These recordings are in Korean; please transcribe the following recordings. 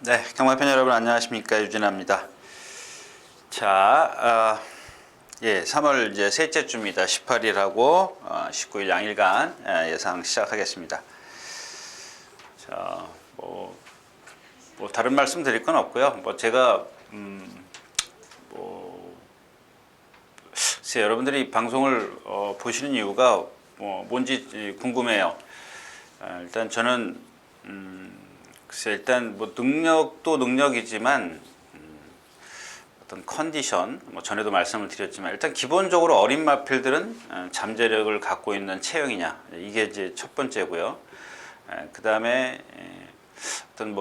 네, 경마팬 여러분 안녕하십니까, 유진아입니다. 자, 3월 이제 셋째 주입니다. 18일하고 19일 양일간 예상 시작하겠습니다. 자, 뭐 다른 말씀 드릴 건 없고요. 제가 글쎄, 여러분들이 방송을 보시는 이유가 뭔지 궁금해요. 일단 저는 글쎄, 일단 능력도 능력이지만 어떤 컨디션, 전에도 말씀을 드렸지만 일단 기본적으로 어린 마필들은 잠재력을 갖고 있는 체형이냐, 이게 이제 첫 번째고요. 그 다음에 어떤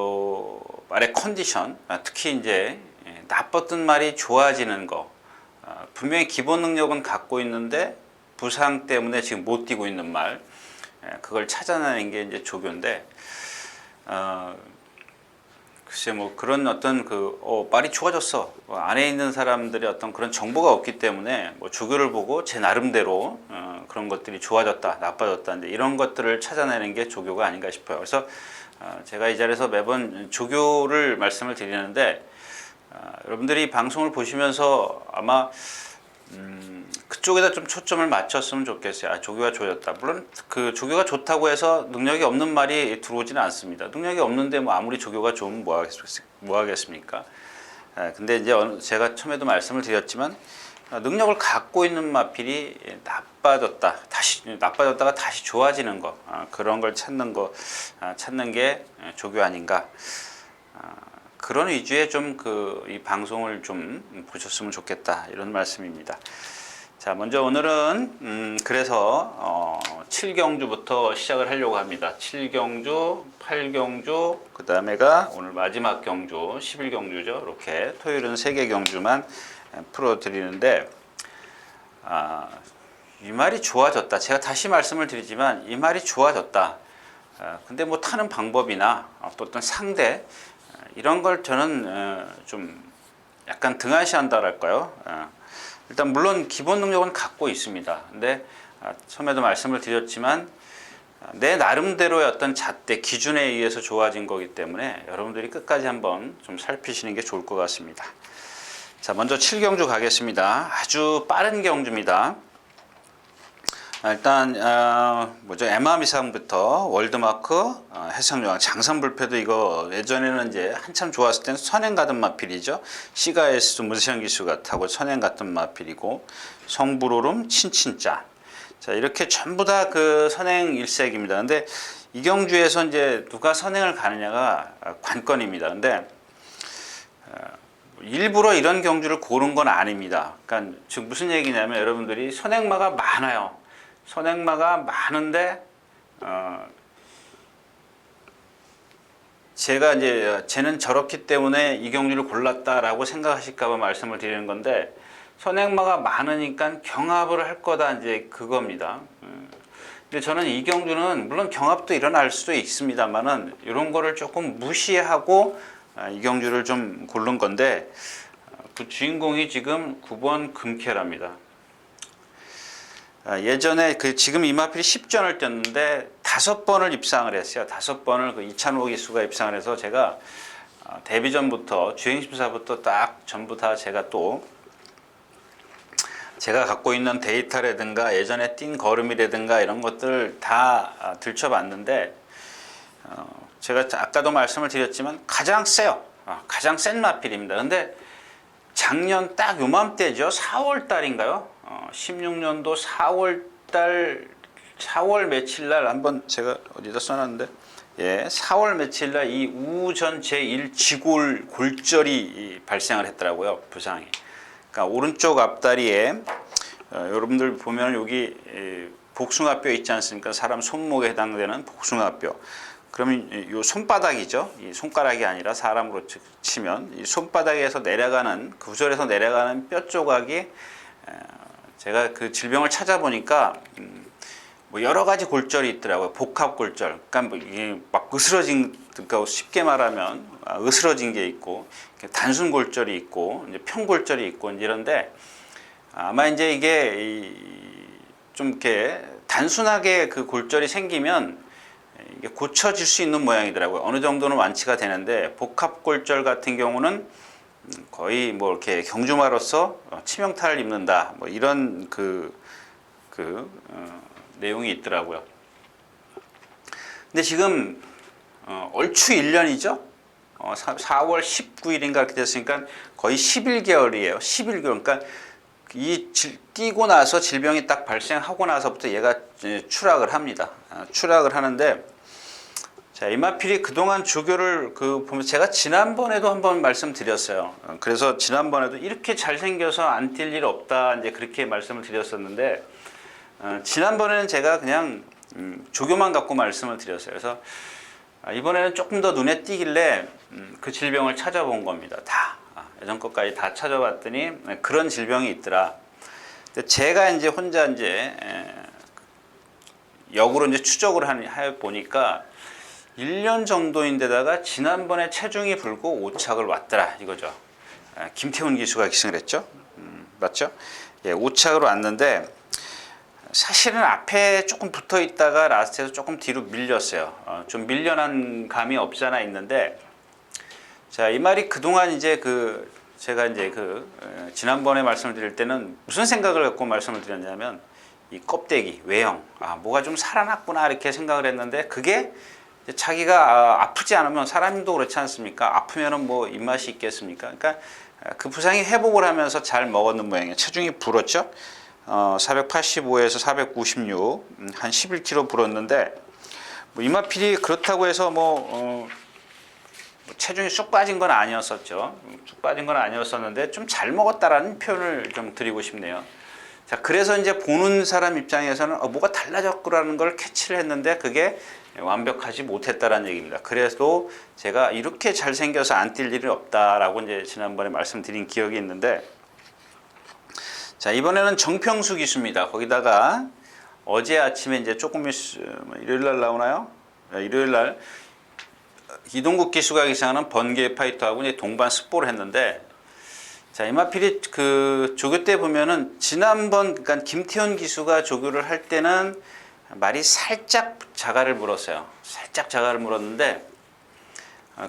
말의 컨디션, 특히 이제 나빴던 말이 좋아지는 거, 분명히 기본 능력은 갖고 있는데 부상 때문에 지금 못 뛰고 있는 말, 그걸 찾아내는 게 이제 조교인데, 글쎄 그런 어떤 말이 좋아졌어, 안에 있는 사람들의 어떤 그런 정보가 없기 때문에 조교를 보고 제 나름대로 그런 것들이 좋아졌다, 나빠졌다, 이런 것들을 찾아내는 게 조교가 아닌가 싶어요. 그래서 제가 이 자리에서 매번 조교를 말씀을 드리는데, 여러분들이 방송을 보시면서 아마 그쪽에다 좀 초점을 맞췄으면 좋겠어요. 조교가 좋아졌다. 물론 그 조교가 좋다고 해서 능력이 없는 말이 들어오지는 않습니다. 능력이 없는데 아무리 조교가 좋으면 뭐 하겠습니까? 근데 이제 제가 처음에도 말씀을 드렸지만, 능력을 갖고 있는 마필이 나빠졌다가 다시 좋아지는 거, 그런 걸 찾는 게 조교 아닌가. 그런 위주의 좀 이 방송을 좀 보셨으면 좋겠다, 이런 말씀입니다. 자, 먼저 오늘은 그래서 7경주부터 시작을 하려고 합니다. 7경주, 8경주, 그 다음에가 오늘 마지막 경주 11경주죠. 이렇게 토요일은 3개 경주만 풀어드리는데, 이 말이 좋아졌다. 제가 다시 말씀을 드리지만 이 말이 좋아졌다. 근데 타는 방법이나 또 어떤 상대, 이런 걸 저는 좀 약간 등한시한다랄까요. 일단 물론 기본 능력은 갖고 있습니다. 근데 처음에도 말씀을 드렸지만 내 나름대로의 어떤 잣대 기준에 의해서 좋아진 거기 때문에 여러분들이 끝까지 한번 좀 살피시는 게 좋을 것 같습니다. 자, 먼저 7경주 가겠습니다. 아주 빠른 경주입니다. 일단 에마미상부터 월드마크, 해성여왕, 장산불패도 이거 예전에는 이제 한참 좋았을 때는 선행 가던 마필이죠. 시가에스도 문세영기수가 타고 선행 갔던 마필이고, 성불오름, 친친짜. 자, 이렇게 전부 다 그 선행 일색입니다. 근데 이 경주에서 이제 누가 선행을 가느냐가 관건입니다. 근데 일부러 이런 경주를 고른 건 아닙니다. 그러니까 즉 무슨 얘기냐면, 여러분들이 선행마가 많아요. 선행마가 많은데 제가 이제 쟤는 저렇기 때문에 이 경주를 골랐다라고 생각하실까봐 말씀을 드리는 건데, 선행마가 많으니까 경합을 할 거다, 이제 그겁니다. 근데 저는 이 경주는 물론 경합도 일어날 수도 있습니다만은 이런 거를 조금 무시하고 이 경주를 좀 고른 건데, 그 주인공이 지금 9번 금캐랍니다. 예전에 지금 이마필이 10전을 뛰었는데 5번을 입상을 했어요. 5번을 이찬호 기수가 입상을 해서 제가 데뷔전부터 주행심사부터 딱 전부 다 제가 갖고 있는 데이터라든가 예전에 뛴 걸음이라든가 이런 것들 다 들춰봤는데, 제가 아까도 말씀을 드렸지만 가장 세요. 가장 센 마필입니다. 근데 작년 딱 요맘때죠. 4월 달인가요? 16년도 4월 며칠 날 한번 제가 어디다 써놨는데, 4월 며칠 날 이 우전 제1지골 골절이 발생을 했더라고요. 부상이. 그러니까 오른쪽 앞다리에 여러분들 보면 여기 복숭아뼈 있지 않습니까? 사람 손목에 해당되는 복숭아뼈. 그러면 이 손바닥이죠. 이 손가락이 아니라 사람으로 치면 이 손바닥에서 내려가는, 구절에서 내려가는 뼈 조각이, 제가 그 질병을 찾아보니까 여러 가지 골절이 있더라고요. 복합골절. 그러니까 이게 막 으스러진, 그러니까 쉽게 말하면 으스러진 게 있고, 단순 골절이 있고, 이제 평골절이 있고, 이런데 아마 이제 이게 좀 이렇게 단순하게 그 골절이 생기면 이게 고쳐질 수 있는 모양이더라고요. 어느 정도는 완치가 되는데 복합골절 같은 경우는 거의 뭐 이렇게 경주마로서 치명타를 입는다. 뭐 이런 내용이 있더라고요. 근데 지금 얼추 1년이죠. 4월 19일인가 그렇게 됐으니까 거의 11개월이에요. 11개월. 그러니까 뛰고 나서 질병이 딱 발생하고 나서부터 얘가 추락을 합니다. 추락을 하는데, 자, 이마필이 그동안 조교를 보면 제가 지난번에도 한번 말씀드렸어요. 그래서 지난번에도 이렇게 잘생겨서 안 뛸 일 없다 이제 그렇게 말씀을 드렸었는데, 지난번에는 제가 그냥 조교만 갖고 말씀을 드렸어요. 그래서 이번에는 조금 더 눈에 띄길래 그 질병을 찾아본 겁니다. 다 예전 것까지 다 찾아봤더니 그런 질병이 있더라. 제가 이제 혼자 이제 역으로 이제 추적을 해 보니까 1년 정도인데다가 지난번에 체중이 불고 오착을 왔더라 이거죠. 김태훈 기수가 기승을 했죠. 맞죠? 예, 오착으로 왔는데 사실은 앞에 조금 붙어 있다가 라스트에서 조금 뒤로 밀렸어요. 좀 밀려난 감이 없지 않아 있는데, 자, 이 말이 그동안 이제 제가 이제 지난번에 말씀을 드릴 때는 무슨 생각을 갖고 말씀을 드렸냐면, 이 껍데기, 외형, 뭐가 좀 살아났구나 이렇게 생각을 했는데, 그게 자기가 아프지 않으면 사람도 그렇지 않습니까? 아프면은 뭐 입맛이 있겠습니까? 그러니까 그 부상이 회복을 하면서 잘 먹었는 모양이에요. 체중이 불었죠. 485에서 496, 한 11kg 불었는데, 뭐 이마필이 그렇다고 해서 체중이 쑥 빠진 건 아니었었죠. 쑥 빠진 건 아니었었는데 좀 잘 먹었다라는 표현을 좀 드리고 싶네요. 자, 그래서 이제 보는 사람 입장에서는 뭐가 달라졌구라는 걸 캐치를 했는데 그게 완벽하지 못했다라는 얘기입니다. 그래도 제가 이렇게 잘생겨서 안 뛸 일이 없다라고 이제 지난번에 말씀드린 기억이 있는데, 자, 이번에는 정평수 기수입니다. 거기다가 어제 아침에 이제 조금 일요일 날 나오나요? 일요일 날 이동국 기수가 기사하는 번개 파이터하고 이제 동반 스포를 했는데, 자, 이마필이 조교 때 보면은 지난번 그러니까 김태현 기수가 조교를 할 때는 말이 살짝 자갈을 물었어요. 살짝 자갈을 물었는데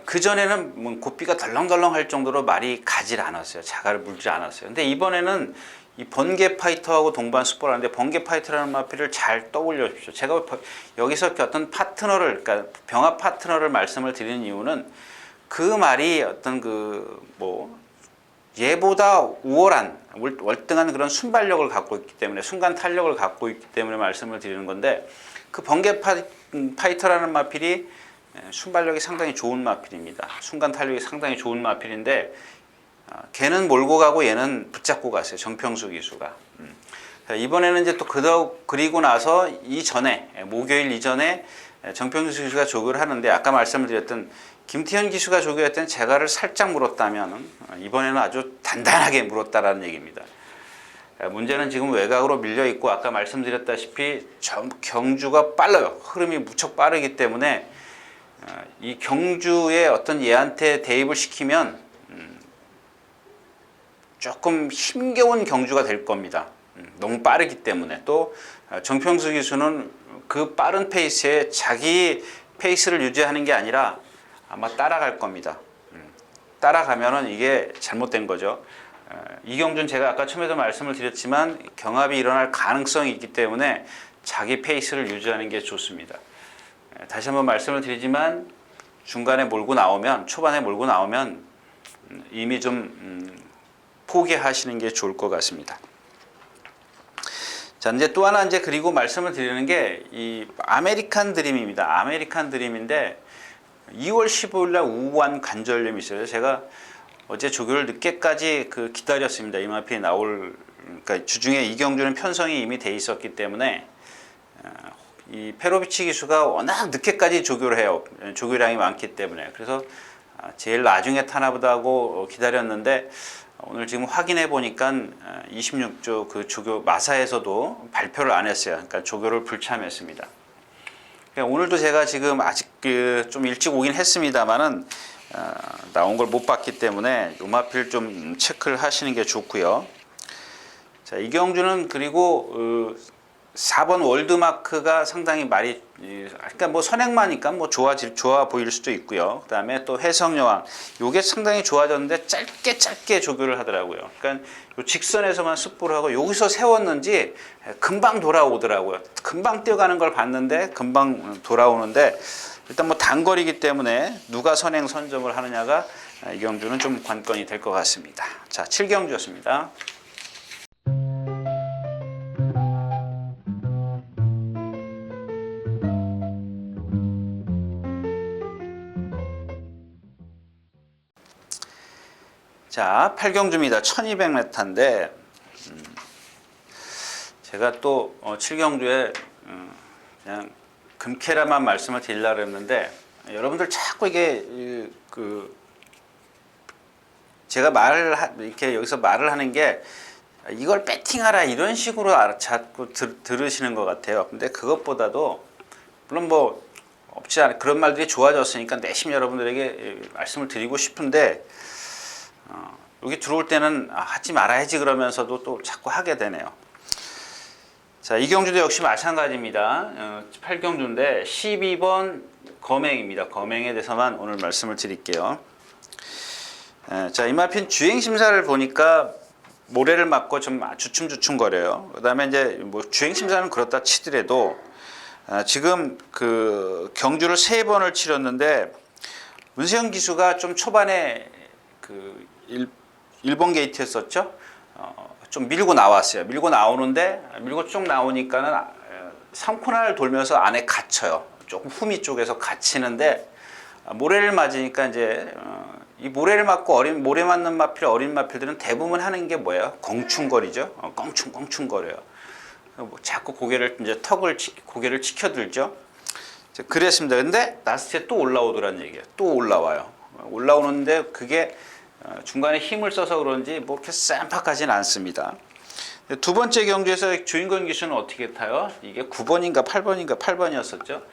그 전에는 고삐가 덜렁덜렁 할 정도로 말이 가질 않았어요. 자갈을 물지 않았어요. 근데 이번에는 이 번개 파이터하고 동반 스포를 하는데, 번개 파이터라는 마필을 잘 떠올려 주십시오. 제가 여기서 어떤 파트너를, 그러니까 병합 파트너를 말씀을 드리는 이유는 그 말이 어떤 얘보다 우월한 월등한 그런 순발력을 갖고 있기 때문에, 순간 탄력을 갖고 있기 때문에 말씀을 드리는 건데, 그 번개 파이터라는 마필이 순발력이 상당히 좋은 마필입니다. 순간 탄력이 상당히 좋은 마필인데, 걔는 몰고 가고 얘는 붙잡고 갔어요. 정평수 기수가. 이번에는 이제 또 그리고 나서 목요일 이전에 정평수 기수가 조교를 하는데, 아까 말씀을 드렸던 김태현 기수가 조교할 때는 재갈을 살짝 물었다면 이번에는 아주 단단하게 물었다라는 얘기입니다. 문제는 지금 외곽으로 밀려 있고, 아까 말씀드렸다시피 경주가 빨라요. 흐름이 무척 빠르기 때문에 이 경주에 어떤 얘한테 대입을 시키면 조금 힘겨운 경주가 될 겁니다. 너무 빠르기 때문에. 또 정평수 기수는 그 빠른 페이스에 자기 페이스를 유지하는 게 아니라 아마 따라갈 겁니다. 따라가면은 이게 잘못된 거죠. 이경준, 제가 아까 처음에도 말씀을 드렸지만 경합이 일어날 가능성이 있기 때문에 자기 페이스를 유지하는 게 좋습니다. 다시 한번 말씀을 드리지만 중간에 몰고 나오면, 초반에 몰고 나오면 이미 좀 포기하시는 게 좋을 것 같습니다. 자, 이제 또 하나 그리고 말씀을 드리는 게 이 아메리칸 드림입니다. 아메리칸 드림인데 2월 15일 날 우한 관절염이 있어요. 제가 어제 조교를 늦게까지 기다렸습니다. 이마필이 그러니까 주중에 이경주는 편성이 이미 돼 있었기 때문에 이 페로비치 기수가 워낙 늦게까지 조교를 해요. 조교량이 많기 때문에. 그래서 제일 나중에 타나보다 하고 기다렸는데, 오늘 지금 확인해 보니까 26조 조교 마사에서도 발표를 안 했어요. 그러니까 조교를 불참했습니다. 그러니까 오늘도 제가 지금 아직 좀 일찍 오긴 했습니다만은 나온 걸 못 봤기 때문에 요마필 좀 체크를 하시는 게 좋고요. 자, 이경주는 그리고 4번 월드마크가 상당히 말이, 그러니까 뭐 선행마니까 뭐 좋아 보일 수도 있고요. 그다음에 또 해성여왕, 요게 상당히 좋아졌는데 짧게 조교를 하더라고요. 그러니까 요 직선에서만 습부를 하고 여기서 세웠는지 금방 돌아오더라고요. 금방 뛰어가는 걸 봤는데 금방 돌아오는데, 일단 뭐 단거리이기 때문에 누가 선행 선점을 하느냐가 이 경주는 좀 관건이 될 것 같습니다. 자, 7경주였습니다. 자, 8경주입니다. 1200m인데 제가 또 7경주에 그냥 금캐라만 말씀을 드리려고 했는데, 여러분들 자꾸 이게 제가 이렇게 여기서 말을 하는 게 이걸 배팅하라 이런 식으로 자꾸 들으시는 것 같아요. 근데 그것보다도 물론 뭐 없지 않아 그런 말들이 좋아졌으니까 내심 여러분들에게 말씀을 드리고 싶은데, 여기 들어올 때는 하지 말아야지 그러면서도 또 자꾸 하게 되네요. 자, 이 경주도 역시 마찬가지입니다. 8경주인데 12번 검행입니다. 검행에 대해서만 오늘 말씀을 드릴게요. 자, 이마핀 주행심사를 보니까 모래를 맞고 좀 주춤주춤거려요. 그 다음에 이제 뭐 주행심사는 그렇다 치더라도 지금 그 경주를 3번을 치렀는데 문세영 기수가 좀 초반에 그 일본 게이트였었죠. 좀 밀고 나왔어요. 밀고 나오는데 밀고 쭉 나오니까는 3코너를 돌면서 안에 갇혀요. 조금 후미 쪽에서 갇히는데 모래를 맞으니까 이제 이 모래를 맞고 모래 맞는 마필, 어린 마필들은 대부분 하는 게 뭐예요? 껑충거리죠. 껑충거려요. 뭐 자꾸 고개를 치켜들죠. 그랬습니다. 근데 라스트에 또 올라오더란 얘기예요. 또 올라와요. 올라오는데 그게 중간에 힘을 써서 그런지 뭐 이렇게 쌈박하진 않습니다. 두 번째 경주에서 주인공 기수는 어떻게 타요? 이게 9번인가 8번이었었죠.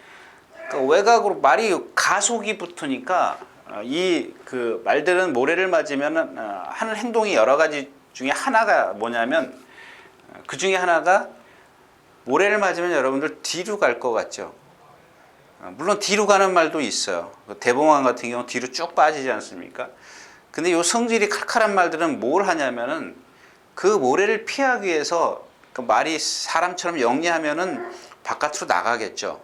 그러니까 외곽으로 말이 가속이 붙으니까 이 그 말들은 모래를 맞으면 하는 행동이 여러 가지 중에 하나가 뭐냐면, 그 중에 하나가 모래를 맞으면 여러분들 뒤로 갈 것 같죠. 물론 뒤로 가는 말도 있어요. 대봉황 같은 경우 뒤로 쭉 빠지지 않습니까? 근데 요 성질이 칼칼한 말들은 뭘 하냐면은 그 모래를 피하기 위해서 그 말이 사람처럼 영리하면은 바깥으로 나가겠죠.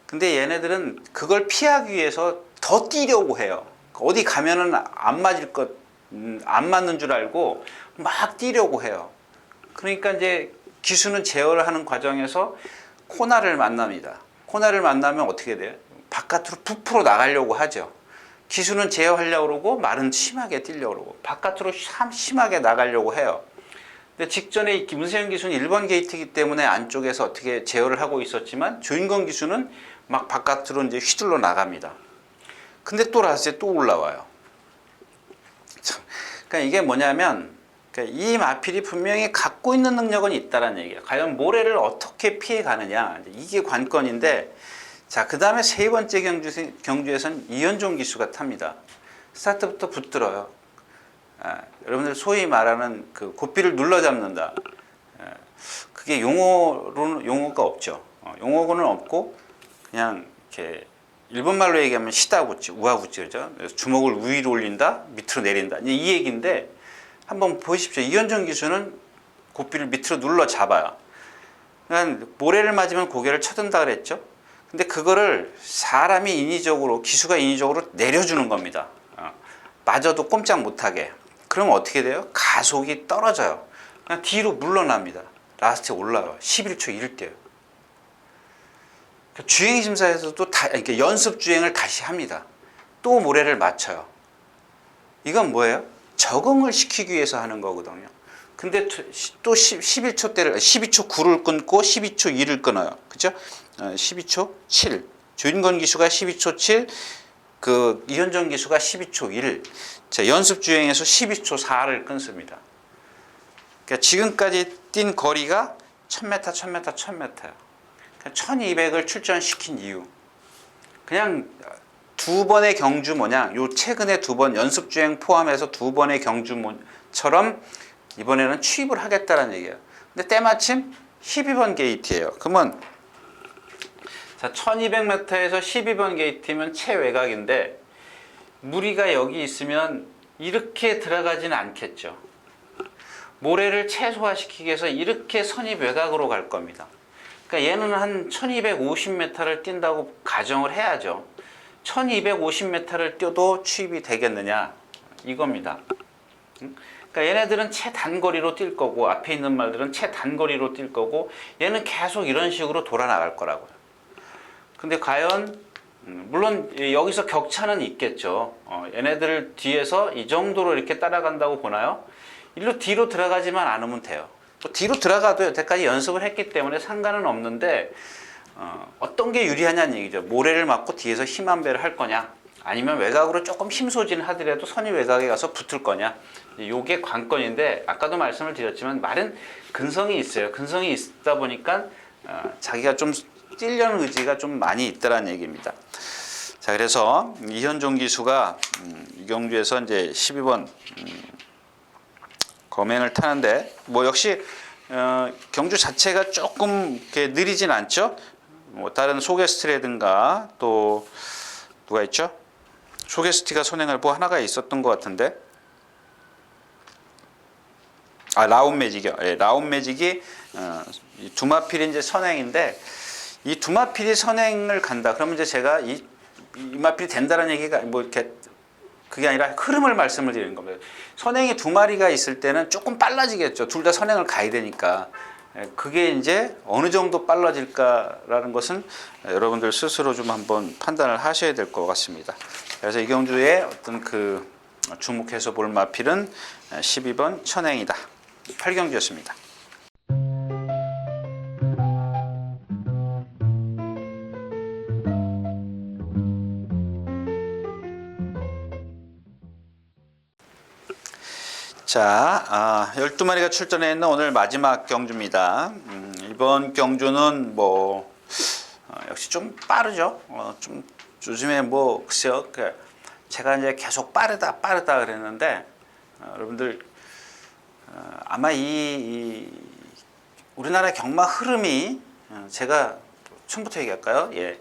근데 얘네들은 그걸 피하기 위해서 더 뛰려고 해요. 어디 가면은 안 맞는 줄 알고 막 뛰려고 해요. 그러니까 이제 기수는 제어를 하는 과정에서 코너를 만납니다. 코너를 만나면 어떻게 돼요? 바깥으로 부풀어 나가려고 하죠. 기수는 제어하려고 그러고 말은 심하게 뛰려고 그러고 바깥으로 심하게 나가려고 해요. 근데 직전에 문세영 기수는 1번 게이트이기 때문에 안쪽에서 어떻게 제어를 하고 있었지만, 주인공 기수는 막 바깥으로 이제 휘둘러 나갑니다. 근데 또 라스트에 또 올라와요. 그러니까 이게 뭐냐면, 그러니까 이 마필이 분명히 갖고 있는 능력은 있다라는 얘기예요. 과연 모래를 어떻게 피해 가느냐, 이게 관건인데, 자, 그 다음에 세 번째 경주에서는 이현종 기수가 탑니다. 스타트부터 붙들어요. 여러분들 소위 말하는 그 고삐를 눌러 잡는다. 그게 용어가 없죠. 용어는 없고 그냥 이렇게 일본 말로 얘기하면 시다구찌, 우아구찌 그죠? 주먹을 위로 올린다, 밑으로 내린다. 이 얘기인데 한번 보십시오. 이현종 기수는 고삐를 밑으로 눌러 잡아요. 그러니까 모래를 맞으면 고개를 쳐든다 그랬죠. 근데 그거를 사람이 기수가 인위적으로 내려주는 겁니다. 맞아도 꼼짝 못하게. 그러면 어떻게 돼요? 가속이 떨어져요. 그냥 뒤로 물러납니다. 라스트에 올라와요. 11초 1대요. 주행심사에서도 이렇게 연습 주행을 다시 합니다. 또 모래를 맞춰요. 이건 뭐예요? 적응을 시키기 위해서 하는 거거든요. 근데 또 12초 9를 끊고 12초 2를 끊어요. 그죠? 12초 7. 주인공 기수가 12초 7, 그 이현정 기수가 12초 1. 자, 연습 주행에서 12초 4를 끊습니다. 그러니까 지금까지 뛴 거리가 1000m, 1000m, 1000m예요. 1200을 출전시킨 이유. 그냥 두 번의 경주 모양, 요 최근에 두 번 연습 주행 포함해서 두 번의 경주처럼 이번에는 취입을 하겠다는 얘기예요. 근데 때마침 12번 게이트예요. 그러면 자, 1200m에서 12번 게이트면 최외곽인데 무리가 여기 있으면 이렇게 들어가지는 않겠죠. 모래를 최소화시키기 위해서 이렇게 선입 외곽으로 갈 겁니다. 그러니까 얘는 한 1250m를 뛴다고 가정을 해야죠. 1250m를 뛰어도 추입이 되겠느냐 이겁니다. 그러니까 얘네들은 최단거리로 뛸 거고 앞에 있는 말들은 최단거리로 뛸 거고 얘는 계속 이런 식으로 돌아 나갈 거라고요. 근데 과연 물론 여기서 격차는 있겠죠. 얘네들 뒤에서 이 정도로 이렇게 따라간다고 보나요? 일로 뒤로 들어가지만 않으면 돼요. 또 뒤로 들어가도 여태까지 연습을 했기 때문에 상관은 없는데 어떤 게 유리하냐는 얘기죠. 모래를 맞고 뒤에서 힘 한 배를 할 거냐 아니면 외곽으로 조금 힘 소진하더라도 선이 외곽에 가서 붙을 거냐 이게 관건인데 아까도 말씀을 드렸지만 말은 근성이 있어요. 근성이 있다 보니까 자기가 좀 뛰려는 의지가 좀 많이 있다라는 얘기입니다. 자, 그래서 이현종 기수가 이경주에서 이제 12번 검행을 타는데 뭐 역시 경주 자체가 조금 이렇게 느리진 않죠. 뭐 다른 소게스트라든가 또 누가 있죠? 소게스티가 선행할 뭐 하나가 있었던 것 같은데 라운 매직이요. 예, 라운 매직이 두마필이 이제 선행인데 이 두마필이 선행을 간다. 그러면 이제 제가 이 마필이 된다는 얘기가 뭐 이렇게 그게 아니라 흐름을 말씀을 드리는 겁니다. 선행이 두 마리가 있을 때는 조금 빨라지겠죠. 둘 다 선행을 가야 되니까. 그게 이제 어느 정도 빨라질까라는 것은 여러분들 스스로 좀 한번 판단을 하셔야 될 것 같습니다. 그래서 이경주의 어떤 그 주목해서 볼 마필은 12번 천행이다. 8경주였습니다. 자, 12마리가 출전해 있는 오늘 마지막 경주입니다. 이번 경주는 뭐 역시 좀 빠르죠. 좀 요즘에 뭐 글쎄요, 제가 이제 계속 빠르다 그랬는데 여러분들 아마 이 우리나라 경마 흐름이 제가 처음부터 얘기할까요? 예,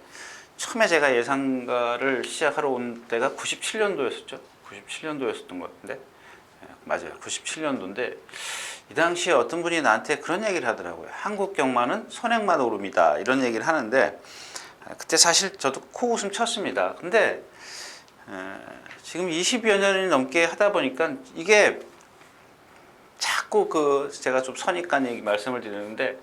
처음에 제가 예상가를 시작하러 온 때가 97년도였었죠. 97년도였었던 것 같은데. 맞아요. 97년도인데 이 당시에 어떤 분이 나한테 그런 얘기를 하더라고요. 한국 경마는 선행만 오름이다 이런 얘기를 하는데 그때 사실 저도 코웃음 쳤습니다. 근데 지금 20여 년이 넘게 하다 보니까 이게 자꾸 제가 좀 선입관 얘기 말씀을 드리는데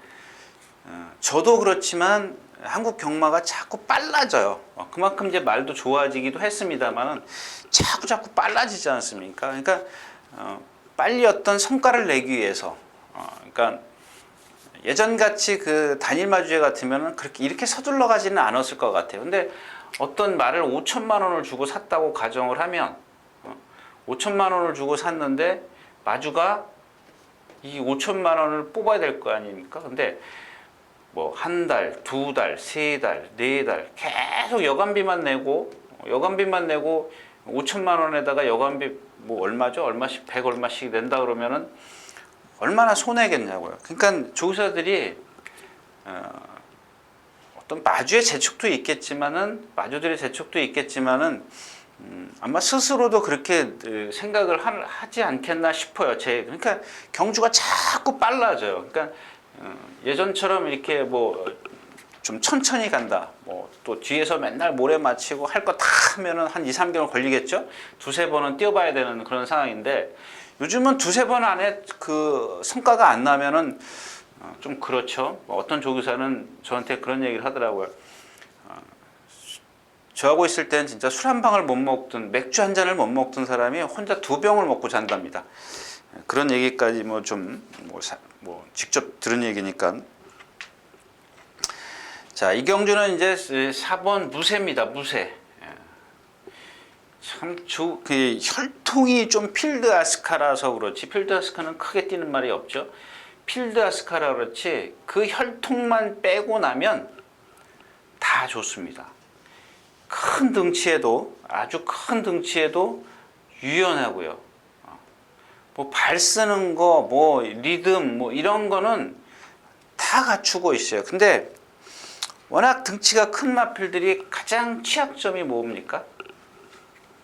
저도 그렇지만 한국 경마가 자꾸 빨라져요. 그만큼 이제 말도 좋아지기도 했습니다만은 자꾸 빨라지지 않습니까? 그러니까 빨리 어떤 성과를 내기 위해서 그러니까 예전같이 그 단일 마주제 같으면 그렇게 이렇게 서둘러 가지는 않았을 것 같아요. 근데 어떤 말을 5천만 원을 주고 샀다고 가정을 하면 5천만 원을 주고 샀는데 마주가 이 5천만 원을 뽑아야 될 거 아닙니까? 근데 뭐 한 달, 두 달, 세 달, 네 달 계속 여간비만 내고 5천만 원에다가 여간비 뭐 얼마죠? 얼마씩 100 얼마씩 낸다 그러면은 얼마나 손해겠냐고요. 그러니까 조사들이 어떤 마주의 재촉도 있겠지만은 아마 스스로도 그렇게 생각을 하지 않겠나 싶어요. 그러니까 경주가 자꾸 빨라져요. 그러니까 예전처럼 이렇게 뭐 좀 천천히 간다. 뭐 또 뒤에서 맨날 모래 맞히고 할 거 다 하면은 한 2, 3개월 걸리겠죠. 두세 번은 뛰어봐야 되는 그런 상황인데 요즘은 두세 번 안에 그 성과가 안 나면은 좀 그렇죠. 어떤 조교사는 저한테 그런 얘기를 하더라고요. 저하고 있을 때는 진짜 술 한 방울 못 먹던 맥주 한 잔을 못 먹던 사람이 혼자 2병을 먹고 잔답니다. 그런 얘기까지 뭐 좀 뭐 직접 들은 얘기니까. 자, 이경주는 이제 4번 무쇠입니다. 무쇠. 참 그 혈통이 좀 필드 아스카라서 그렇지, 필드 아스카는 크게 뛰는 말이 없죠. 필드 아스카라 그렇지 그 혈통만 빼고 나면 다 좋습니다. 큰 등치에도, 아주 큰 등치에도 유연하고요. 뭐 발 쓰는 거, 뭐 리듬, 뭐 이런 거는 다 갖추고 있어요. 근데 워낙 등치가 큰 마필들이 가장 취약점이 뭡니까?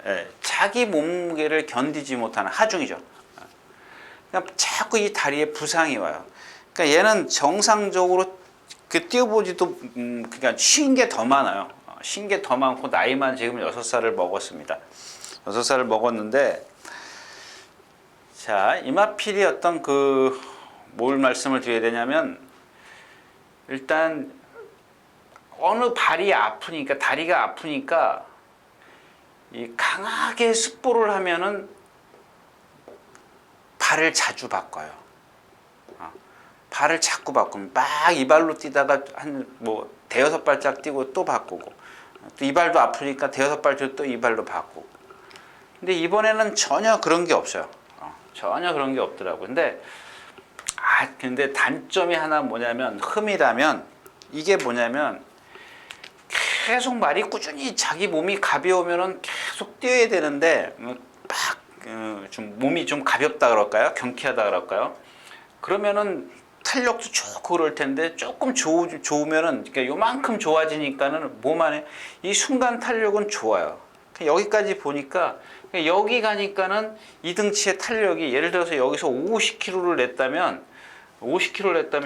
예, 자기 몸무게를 견디지 못하는 하중이죠. 그러니까 자꾸 이 다리에 부상이 와요. 그러니까 얘는 정상적으로 그 뛰어보지도 그러니까 쉰 게 더 많아요. 쉰 게 더 많고 나이만 지금 6살을 먹었습니다. 6살을 먹었는데 자, 이마필이 어떤 뭘 말씀을 드려야 되냐면 일단 어느 발이 아프니까 다리가 아프니까 이 강하게 습보를 하면은 발을 자주 바꿔요. 발을 자꾸 바꾸면 막 이 발로 뛰다가 한 뭐 대여섯 발짝 뛰고 또 바꾸고 또 이 발도 아프니까 대여섯 발짝 또 이 발로 바꾸고. 근데 이번에는 전혀 그런 게 없어요. 전혀 그런 게 없더라고요. 근데 단점이 하나 뭐냐면 흠이라면 이게 뭐냐면 계속 말이 꾸준히 자기 몸이 가벼우면은 계속 뛰어야 되는데 좀 몸이 좀 가볍다 그럴까요? 경쾌하다 그럴까요? 그러면은 탄력도 좋고 그럴 텐데 조금 좋으면은 그러니까 요만큼 좋아지니까는 몸 안에 이 순간 탄력은 좋아요. 여기까지 보니까 여기 가니까는 이 등치의 탄력이 예를 들어서 여기서 50kg를 냈다면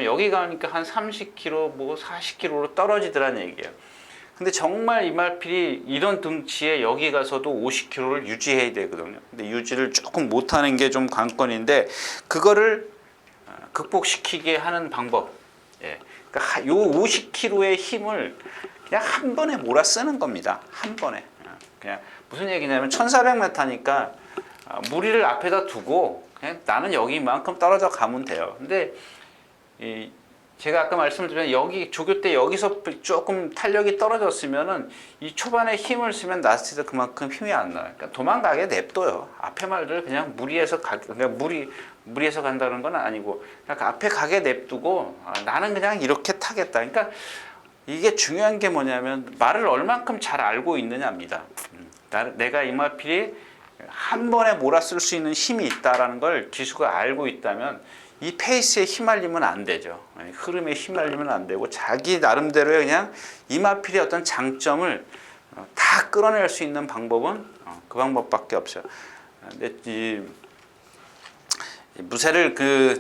여기 가니까 한 30kg 뭐 40kg로 떨어지더란 얘기예요. 근데 정말 이마필이 이런 등치에 여기 가서도 50kg를 유지해야 되거든요. 근데 유지를 조금 못하는 게 좀 관건인데 그거를 극복시키게 하는 방법. 예. 그러니까 요 50kg의 힘을 그냥 한 번에 몰아 쓰는 겁니다. 한 번에. 그냥 무슨 얘기냐면 1400m니까 무리를 앞에다 두고 그냥 나는 여기만큼 떨어져 가면 돼요. 근데 제가 아까 말씀드린 여기 조교 때 여기서 조금 탄력이 떨어졌으면은 이 초반에 힘을 쓰면 라스트에서 그만큼 힘이 안 나요. 그러니까 도망가게 냅둬요. 앞에 말들 그냥 무리해서 간다는 건 아니고 그냥 앞에 가게 냅두고 나는 그냥 이렇게 타겠다. 그러니까 이게 중요한 게 뭐냐면 말을 얼만큼 잘 알고 있느냐입니다. 내가 이마필이 한 번에 몰아쓸 수 있는 힘이 있다라는 걸 기수가 알고 있다면 이 페이스에 휘말리면 안 되죠. 흐름에 휘말리면 안 되고 자기 나름대로의 그냥 이마필의 어떤 장점을 다 끌어낼 수 있는 방법은 그 방법밖에 없어요. 근데 이 무쇠를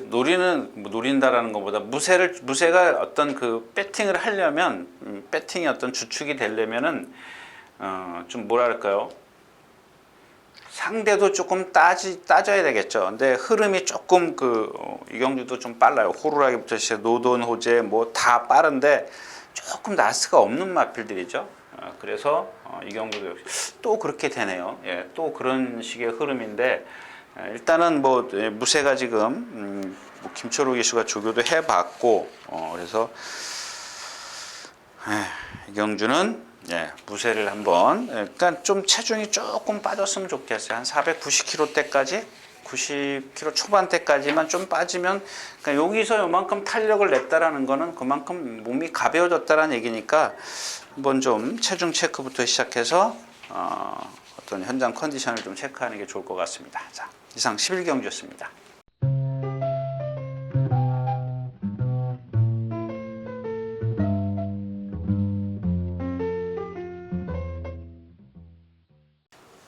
노린다라는 것보다 무쇠가 어떤 배팅을 하려면 배팅이 어떤 주축이 되려면은 좀 뭐랄까요? 상대도 조금 따져야 되겠죠. 근데 흐름이 조금 이경주도 좀 빨라요. 호루라기부터 시작 노돈 호재 뭐 다 빠른데 조금 나스가 없는 마필들이죠. 그래서 이경주도 역시 또 그렇게 되네요. 예, 또 그런 식의 흐름인데 일단은 무쇠가 지금 김철우 기수가 조교도 해봤고 그래서 이경주는 무쇠를 한번 그러니까 좀 체중이 조금 빠졌으면 좋겠어요. 한 490kg대까지 90kg 초반대까지만 좀 빠지면 그러니까 여기서 요만큼 탄력을 냈다라는 거는 그만큼 몸이 가벼워졌다라는 얘기니까 한번 좀 체중 체크부터 시작해서 어떤 현장 컨디션을 좀 체크하는 게 좋을 것 같습니다. 자, 이상 11경주였습니다.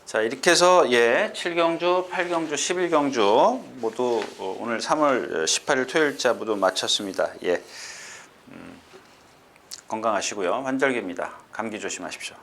자, 이렇게 해서 7경주, 8경주, 11경주 모두 오늘 3월 18일 토요일자 모두 마쳤습니다. 건강하시고요. 환절기입니다. 감기 조심하십시오.